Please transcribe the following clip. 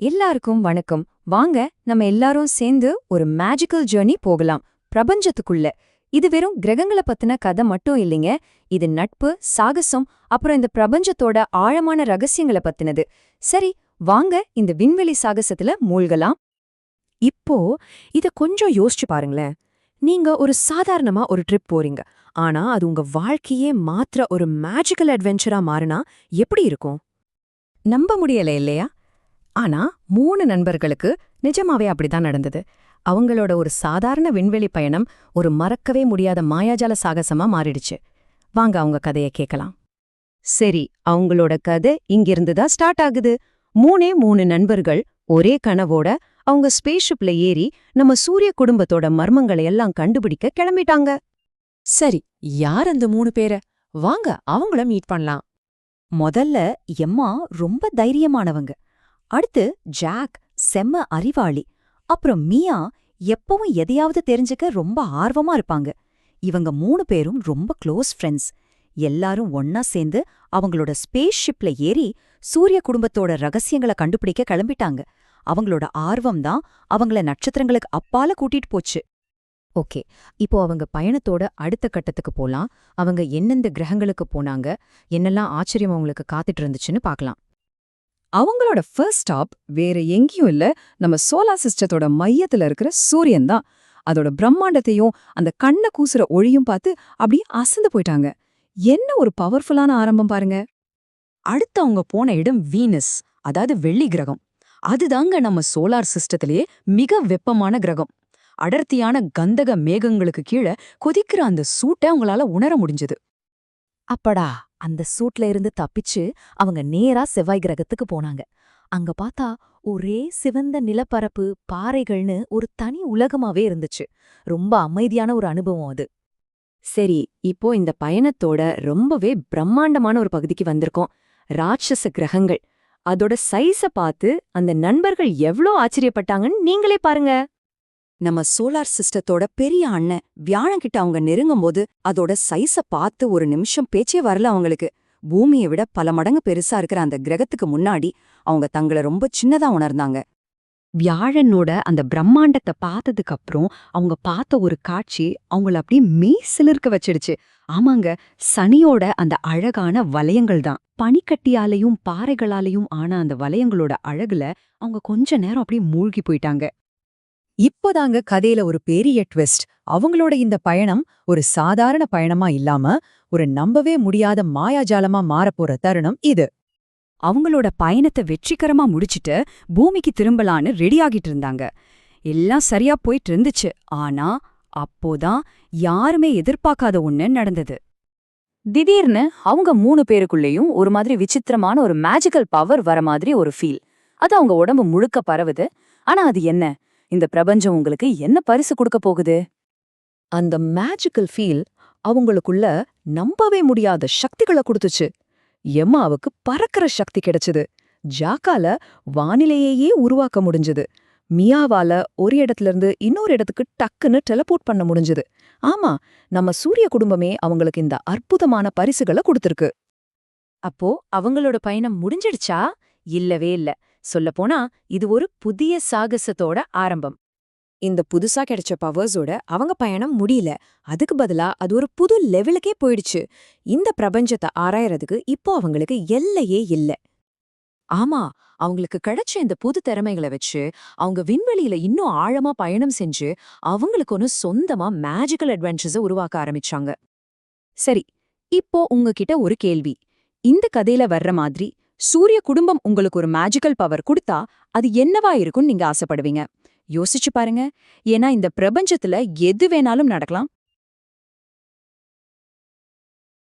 எல்லாருக்கும் வணக்கம். வாங்க நம்ம எல்லாரும் சேர்ந்து ஒரு மேஜிக்கல் ஜர்னி போகலாம் பிரபஞ்சத்துக்குள்ள. இது வெறும் கிரகங்களை பத்தின கதை மட்டும் இல்லைங்க. இது நட்பு, சாகசம், அப்புறம் இந்த பிரபஞ்சத்தோட ஆழமான ரகசியங்களை பத்தினது. சரி, வாங்க இந்த விண்வெளி சாகசத்துல மூழ்கலாம். இப்போ இத கொஞ்சம் யோசிச்சு பாருங்களேன். நீங்க ஒரு சாதாரணமா ஒரு ட்ரிப் போறீங்க. ஆனா அது உங்க வாழ்க்கையே மாத்திர ஒரு மேஜிக்கல் அட்வென்ச்சரா மாறினா எப்படி இருக்கும்? நம்ப முடியல இல்லையா? ஆனா 3 நண்பர்களுக்கு நிஜமாவே அப்படிதான் நடந்தது. அவங்களோட ஒரு சாதாரண விண்வெளி பயணம் ஒரு மறக்கவே முடியாத மாயாஜால சாகசமா மாறிடுச்சு. வாங்க அவங்க கதைய கேட்கலாம். சரி, அவங்களோட கதை இங்கிருந்து தான் ஸ்டார்ட் ஆகுது. 3 நண்பர்கள் ஒரே கனவோட அவங்க ஸ்பேஸ்ஷிப்ல ஏறி நம்ம சூரிய குடும்பத்தோட மர்மங்களை எல்லாம் கண்டுபிடிக்க கிளம்பிட்டாங்க. சரி, யார் அந்த 3 பேர? வாங்க அவங்கள மீட் பண்ணலாம். முதல்ல எம்மா ரொம்ப தைரியமானவங்க. அடுத்து ஜாக் செம்ம அறிவாளி. அப்புறம் மியா எப்பவும் எதையாவது தெரிஞ்சுக்க ரொம்ப ஆர்வமா இருப்பாங்க. இவங்க 3 பேரும் ரொம்ப க்ளோஸ் ஃப்ரெண்ட்ஸ். எல்லாரும் ஒன்னா சேர்ந்து அவங்களோட ஸ்பேஸ் ஷிப்ல ஏறி சூரிய குடும்பத்தோட ரகசியங்களை கண்டுபிடிக்க கிளம்பிட்டாங்க. அவங்களோட ஆர்வம்தான் அவங்கள நட்சத்திரங்களுக்கு அப்பால கூட்டிட்டு போச்சு. ஓகே, இப்போ அவங்க பயணத்தோட அடுத்த கட்டத்துக்கு போலாம். அவங்க எந்தெந்த கிரகங்களுக்கு போனாங்க, என்னெல்லாம் ஆச்சரியம் அவங்களுக்கு காத்துட்டு இருந்துச்சுன்னு பார்க்கலாம். அவங்களோட ஃபர்ஸ்ட் ஸ்டாப் வேற எங்கேயும் இல்ல, நம்ம சோலார் சிஸ்டத்தோட மையத்துல இருக்கிற சூரியன் தான். அதோட பிரம்மாண்டத்தையும் அந்த கண்ண கூசுற ஒளியும் பார்த்து அப்படியே அசந்து போயிட்டாங்க. என்ன ஒரு பவர்ஃபுல்லான ஆரம்பம் பாருங்க. அடுத்து அவங்க போன இடம் வீனஸ், அதாவது வெள்ளி கிரகம். அதுதாங்க நம்ம சோலார் சிஸ்டத்திலேயே மிக வெப்பமான கிரகம். அடர்த்தியான கந்தக மேகங்களுக்கு கீழே கொதிக்கிற அந்த சூட்டை அவங்களால உணர முடிஞ்சது. அப்படா, அந்த சூட்ல இருந்து தப்பிச்சு அவங்க நேரா செவ்வாய் கிரகத்துக்கு போனாங்க. அங்க பார்த்தா ஒரே சிவந்த நிலப்பரப்பு, பாறைகள்னு ஒரு தனி உலகமாவே இருந்துச்சு. ரொம்ப அமைதியான ஒரு அனுபவம் அது. சரி, இப்போ இந்த பயணத்தோட ரொம்பவே பிரம்மாண்டமான ஒரு பகுதிக்கு வந்திருக்கோம். ராட்சச கிரகங்கள். அதோட சைஸ பார்த்து அந்த நண்பர்கள் எவ்ளோ ஆச்சரியப்பட்டாங்கன்னு நீங்களே பாருங்க. நம்ம சோலார் சிஸ்டத்தோட பெரிய அண்ணன் வியாழன்கிட்ட அவங்க நெருங்கும்போது அதோட சைஸ பார்த்து ஒரு நிமிஷம் பேச்சே வரல அவங்களுக்கு. பூமியை விட பல மடங்கு பெருசா இருக்கிற அந்த கிரகத்துக்கு முன்னாடி அவங்க தங்களை ரொம்ப சின்னதா உணர்ந்தாங்க. வியாழனோட அந்த பிரம்மாண்டத்தை பார்த்ததுக்கு அப்புறம் அவங்க பார்த்த ஒரு காட்சி அவங்கள அப்படியே மெய் சிலிர்க்க வச்சிடுச்சு. ஆமாங்க, சனியோட அந்த அழகான வளையங்கள் தான். பனிக்கட்டியாலையும் பாறைகளாலையும் ஆன அந்த வளையங்களோட அழகுல அவங்க கொஞ்ச நேரம் அப்படியே மூழ்கி போயிட்டாங்க. இப்போதாங்க கதையில ஒரு பெரிய ட்விஸ்ட். அவங்களோட இந்த பயணம் ஒரு சாதாரண பயணமா இல்லாம ஒரு நம்பவே முடியாத மாயாஜாலமா மாறப்போற தருணம் இது. அவங்களோட பயணத்தை வெற்றிகரமா முடிச்சிட்டு பூமிக்கு திரும்பலான்னு ரெடியாகிட்டு இருந்தாங்க. எல்லாம் சரியா போயிட்டு இருந்துச்சு. ஆனா அப்போதான் யாருமே எதிர்பார்க்காத ஒண்ணு நடந்தது. திடீர்னு அவங்க 3 பேருக்குள்ளேயும் ஒரு மாதிரி விசித்திரமான ஒரு மேஜிக்கல் பவர் வர மாதிரி ஒரு ஃபீல். அது அவங்க உடம்பு முழுக்க பரவுது. ஆனா அது என்ன? இந்த பிரபஞ்சம் உங்களுக்கு என்ன பரிசு கொடுக்க போகுது? அந்த மேஜிக்கல் ஃபீல் அவங்களுக்குள்ள நம்பவே முடியாத சக்திகளை கொடுத்துச்சு. எம்மாவுக்கு பறக்கிற சக்தி கிடைச்சது. ஜாக்கால வானிலையையே உருவாக்க முடிஞ்சது. மியாவால ஒரு இடத்துல இருந்து இன்னொரு இடத்துக்கு டக்குன்னு டெலபோர்ட் பண்ண முடிஞ்சது. ஆமா, நம்ம சூரிய குடும்பமே அவங்களுக்கு இந்த அற்புதமான பரிசுகளை கொடுத்திருக்கு. அப்போ அவங்களோட பயணம் முடிஞ்சிடுச்சா? இல்லவே இல்ல. சொல்லப்போனா இது ஒரு புதிய சாகசத்தோட ஆரம்பம். இந்த புதுசா கிடைச்ச பவர்ஸோட அவங்க பயணம் முடியல. அதுக்கு பதிலா அது ஒரு புது லெவலுக்கே போயிடுச்சு. இந்த பிரபஞ்சத்தை ஆராயறதுக்கு இப்போ அவங்களுக்கு எல்லையே இல்ல. ஆமா, அவங்களுக்கு கிடைச்ச இந்த புது திறமைகளை வச்சு அவங்க விண்வெளியில இன்னும் ஆழமா பயணம் செஞ்சு அவங்களுக்கு ஒன்னு சொந்தமா மேஜிக்கல் அட்வென்ச்சர்ஸை உருவாக்க ஆரம்பிச்சாங்க. சரி, இப்போ உங்ககிட்ட ஒரு கேள்வி. இந்த கதையில வர்ற மாதிரி சூரிய குடும்பம் உங்களுக்கு ஒரு மேஜிக்கல் பவர் கொடுத்தா அது என்னவா இருக்கும்னு நீங்க ஆசைப்படுவீங்க? யோசிச்சு பாருங்க. ஏன்னா இந்த பிரபஞ்சத்துல எது வேணாலும் நடக்கலாம்.